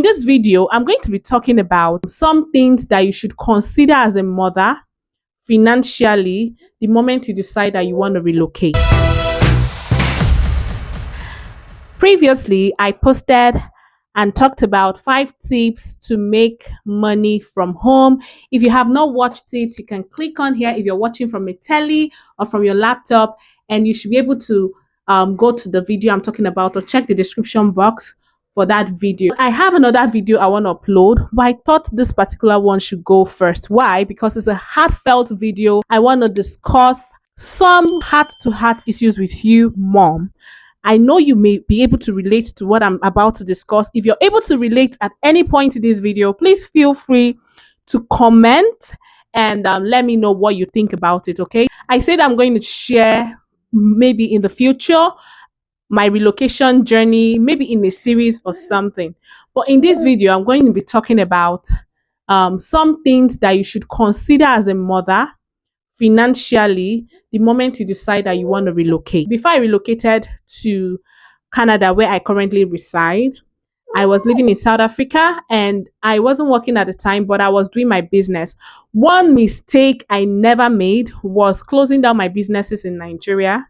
this video, I'm going to be talking about some things that you should consider as a mother financially the moment you decide that you want to relocate. Previously, I posted and talked about 5 tips to make money from home. If you have not watched it, you can click on here if you're watching from a telly or from your laptop, and you should be able to go to the video I'm talking about or check the description box for that video. I have another video I want to upload, but I thought this particular one should go first. Why? Because it's a heartfelt video. I want to discuss some heart-to-heart issues with you, mom. I know you may be able to relate to what I'm about to discuss. If you're able to relate at any point in this video, please feel free to comment and let me know what you think about it, okay? I said I'm going to share maybe in the future my relocation journey, maybe in a series or something. But in this video, I'm going to be talking about some things that you should consider as a mother financially the moment you decide that you want to relocate. Before I relocated to Canada, where I currently reside, I was living in South Africa and I wasn't working at the time, but I was doing my business. One mistake I never made was closing down my businesses in Nigeria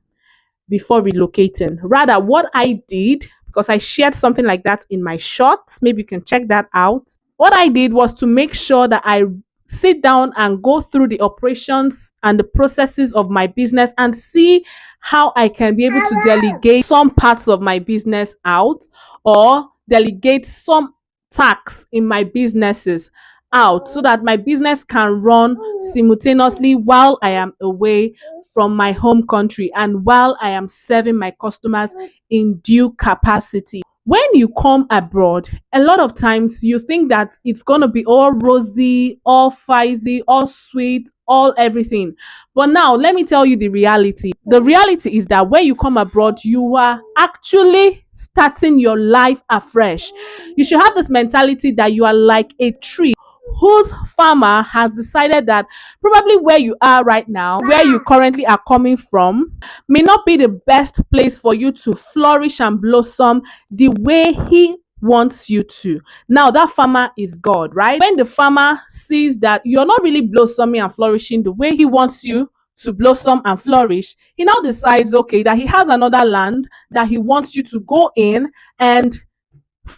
before relocating. Rather, what I did, because I shared something like that in my shorts, maybe you can check that out. What I did was to make sure that I sit down and go through the operations and the processes of my business and see how I can be able to delegate some parts of my business out or delegate some tasks in my businesses out so that my business can run simultaneously while I am away from my home country and while I am serving my customers in due capacity. When you come abroad, a lot of times you think that it's going to be all rosy, all fuzzy, all sweet, all everything. But now, let me tell you the reality. The reality is that when you come abroad, you are actually starting your life afresh. You should have this mentality that you are like a tree whose farmer has decided that probably where you are right now, where you currently are coming from, may not be the best place for you to flourish and blossom the way he wants you to. Now, that farmer is God, right? When the farmer sees that you're not really blossoming and flourishing the way he wants you to blossom and flourish, he now decides, okay, that he has another land that he wants you to go in, and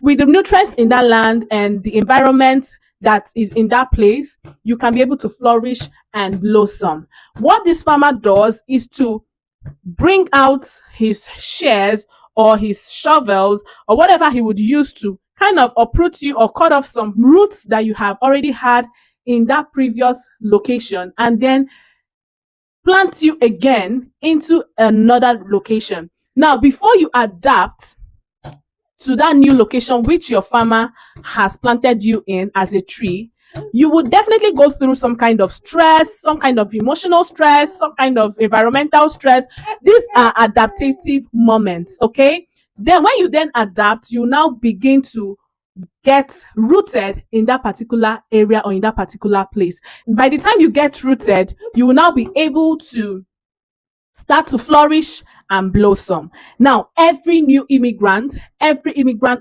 with the nutrients in that land and the environment that is in that place, you can be able to flourish and blossom. What this farmer does is to bring out his shears or his shovels or whatever he would use to kind of uproot you or cut off some roots that you have already had in that previous location, and then plant you again into another location. Now, before you adapt to that new location which your farmer has planted you in as a tree, you would definitely go through some kind of stress, some kind of emotional stress, some kind of environmental stress. These are adaptative moments, okay? Then when you then adapt, you now begin to get rooted in that particular area or in that particular place. By the time you get rooted, you will now be able to start to flourish and blossom. Now, every immigrant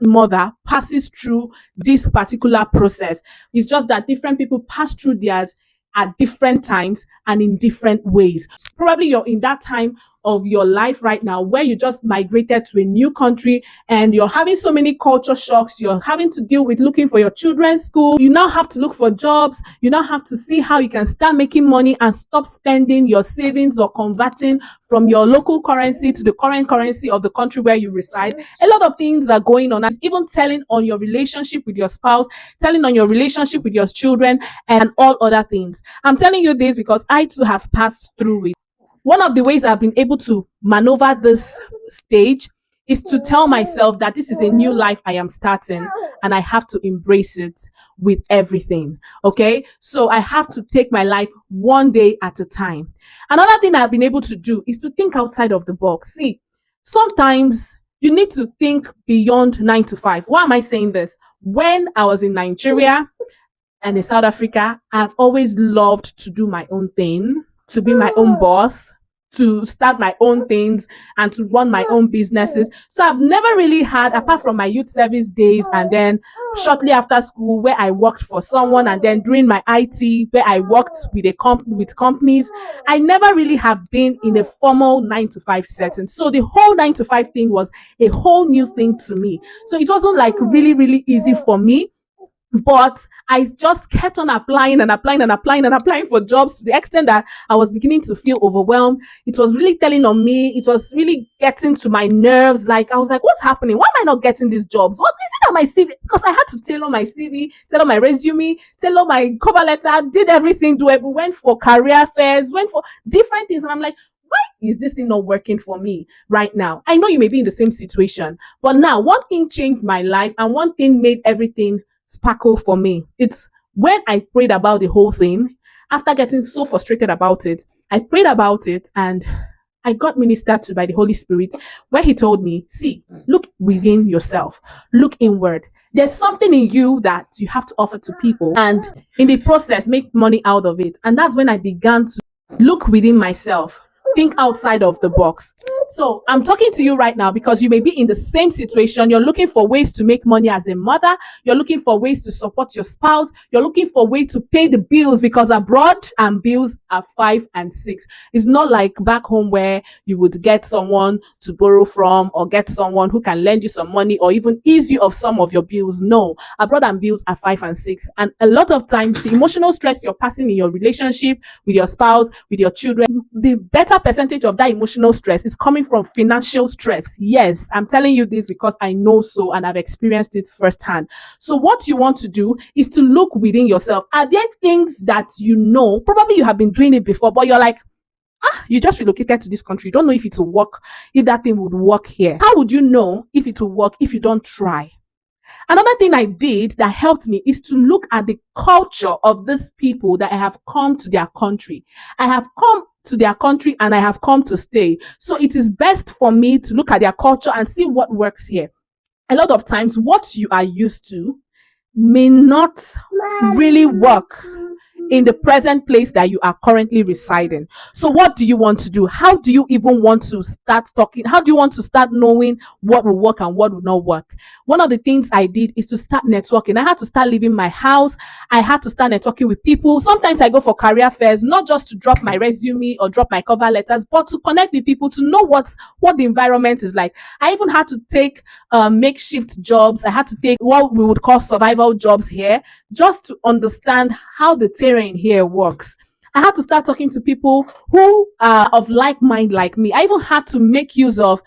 mother passes through this particular process. It's just that different people pass through theirs at different times and in different ways. Probably you're in that time of your life right now where you just migrated to a new country and you're having so many culture shocks. You're having to deal with looking for your children's school. You now have to look for jobs. You now have to see how you can start making money and stop spending your savings or converting from your local currency to the current currency of the country where you reside. A lot of things are going on, even telling on your relationship with your spouse, telling on your relationship with your children, and all other things. I'm telling you this because I too have passed through it. One of the ways I've been able to maneuver this stage is to tell myself that this is a new life I am starting and I have to embrace it with everything. Okay, so I have to take my life one day at a time. Another thing I've been able to do is to think outside of the box. See, sometimes you need to think beyond 9 to 5. Why am I saying this? When I was in Nigeria and in South Africa, I've always loved to do my own thing, to be my own boss, to start my own things and to run my own businesses. So I've never really had, apart from my youth service days and then shortly after school where I worked for someone, and then during my IT where I worked with with companies, I never really have been in a formal 9 to 5 setting. So the whole 9 to 5 thing was a whole new thing to me. So it wasn't like really, really easy for me, but I just kept on applying and applying and applying and applying for jobs to the extent that I was beginning to feel overwhelmed. It was really telling on me. It was really getting to my nerves. Like, I was like, what's happening? Why am I not getting these jobs? What is it on my CV? Because I had to tailor my CV, tailor my resume, tailor my cover letter, did everything, do it. We went for career fairs, went for different things. And I'm like, why is this thing not working for me right now? I know you may be in the same situation, but now one thing changed my life and one thing made everything sparkle for me. It's when I prayed about the whole thing, after getting so frustrated about it, I prayed about it and I got ministered to by the Holy Spirit, where He told me, see, look within yourself, look inward. There's something in you that you have to offer to people, and in the process, make money out of it. And that's when I began to look within myself, think outside of the box. So I'm talking to you right now because you may be in the same situation. You're looking for ways to make money as a mother. You're looking for ways to support your spouse. You're looking for ways to pay the bills, because abroad and bills are 5 and 6. It's not like back home where you would get someone to borrow from or get someone who can lend you some money or even ease you of some of your bills. No, abroad and bills are 5 and 6. And a lot of times the emotional stress you're passing in your relationship with your spouse, with your children, the better percentage of that emotional stress is coming from financial stress. Yes, I'm telling you this because I know so and I've experienced it firsthand. So what you want to do is to look within yourself. Are there things that you know, probably you have been doing it before, but you're like, you just relocated to this country. You don't know if it will work, if that thing would work here. How would you know if it will work if you don't try? Another thing I did that helped me is to look at the culture of these people that I have come to their country. I have come to their country and I have come to stay. So it is best for me to look at their culture and see what works here. A lot of times, what you are used to may not really work in the present place that you are currently residing. So what do you want to do? How do you even want to start talking? How do you want to start knowing what will work and what will not work? One of the things I did is to start networking. I had to start leaving my house. I had to start networking with people. Sometimes I go for career fairs, not just to drop my resume or drop my cover letters, but to connect with people, to know what the environment is like. I even had to take makeshift jobs. I had to take what we would call survival jobs here, just to understand how the terrain here works. I had to start talking to people who are of like mind like me. I even had to make use of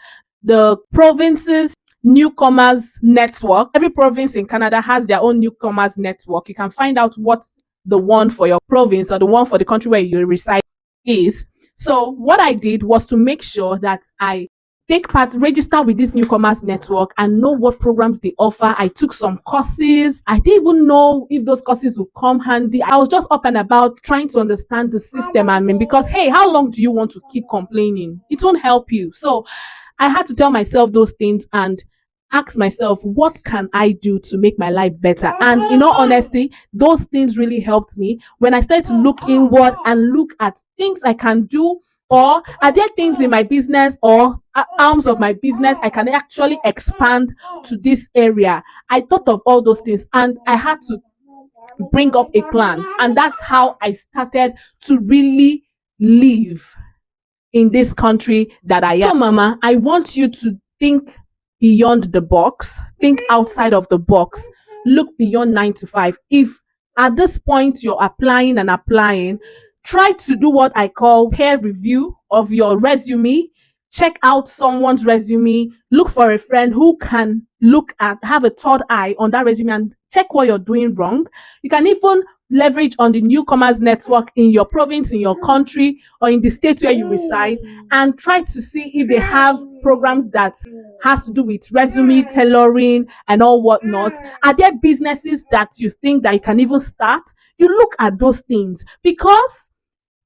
the provinces newcomers network. Every province in Canada has their own newcomers network. You can find out what the one for your province or the one for the country where you reside is. So what I did was to make sure that I take part, register with this newcomers network and know what programs they offer. I took some courses. I didn't even know if those courses would come handy. I was just up and about trying to understand the system I'm in, because, hey, how long do you want to keep complaining? It won't help you. So I had to tell myself those things and ask myself, what can I do to make my life better? And in all honesty, those things really helped me when I started to look inward and look at things I can do, or are there things in my business or arms of my business I can actually expand to this area. I thought of all those things and I had to bring up a plan. And that's how I started to really live in this country that I am. So, Mama, I want you to think beyond the box, think outside of the box, look beyond 9 to 5. If at this point you're applying and applying, try to do what I call peer review of your resume. Check out someone's resume, look for a friend who can have a third eye on that resume and check what you're doing wrong. You can even leverage on the newcomers network in your province, in your country, or in the state where you reside, and try to see if they have programs that has to do with resume tailoring and all whatnot. Are there businesses that you think that you can even start? You look at those things, because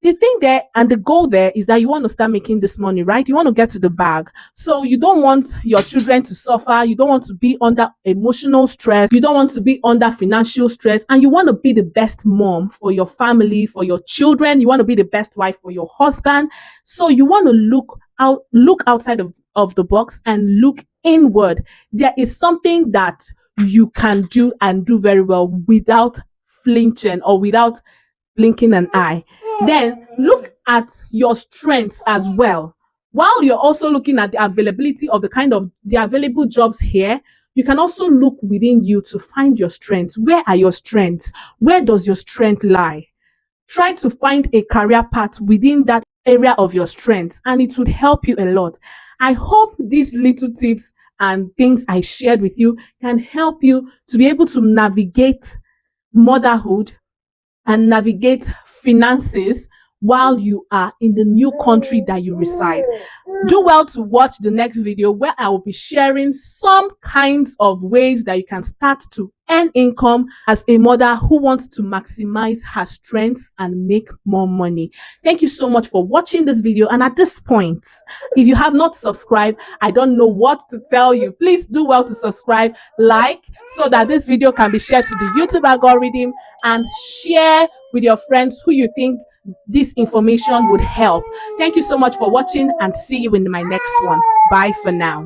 The thing there and the goal there is that you want to start making this money, right? You want to get to the bag. So you don't want your children to suffer. You don't want to be under emotional stress. You don't want to be under financial stress. And you want to be the best mom for your family, for your children. You want to be the best wife for your husband. So you want to look outside of the box and look inward. There is something that you can do and do very well without flinching or without blinking an eye. Then look at your strengths as well. While you're also looking at the availability of the available jobs here, you can also look within you to find your strengths. Where are your strengths? Where does your strength lie? Try to find a career path within that area of your strengths, and it would help you a lot. I hope these little tips and things I shared with you can help you to be able to navigate motherhood and navigate finances while you are in the new country that you reside. Do well to watch the next video where I will be sharing some kinds of ways that you can start to earn income as a mother who wants to maximize her strengths and make more money. Thank you so much for watching this video. And at this point, if you have not subscribed, I don't know what to tell you. Please do well to subscribe, like, so that this video can be shared to the YouTube algorithm, and share with your friends who you think this information would help. Thank you so much for watching, and see you in my next one. Bye for now.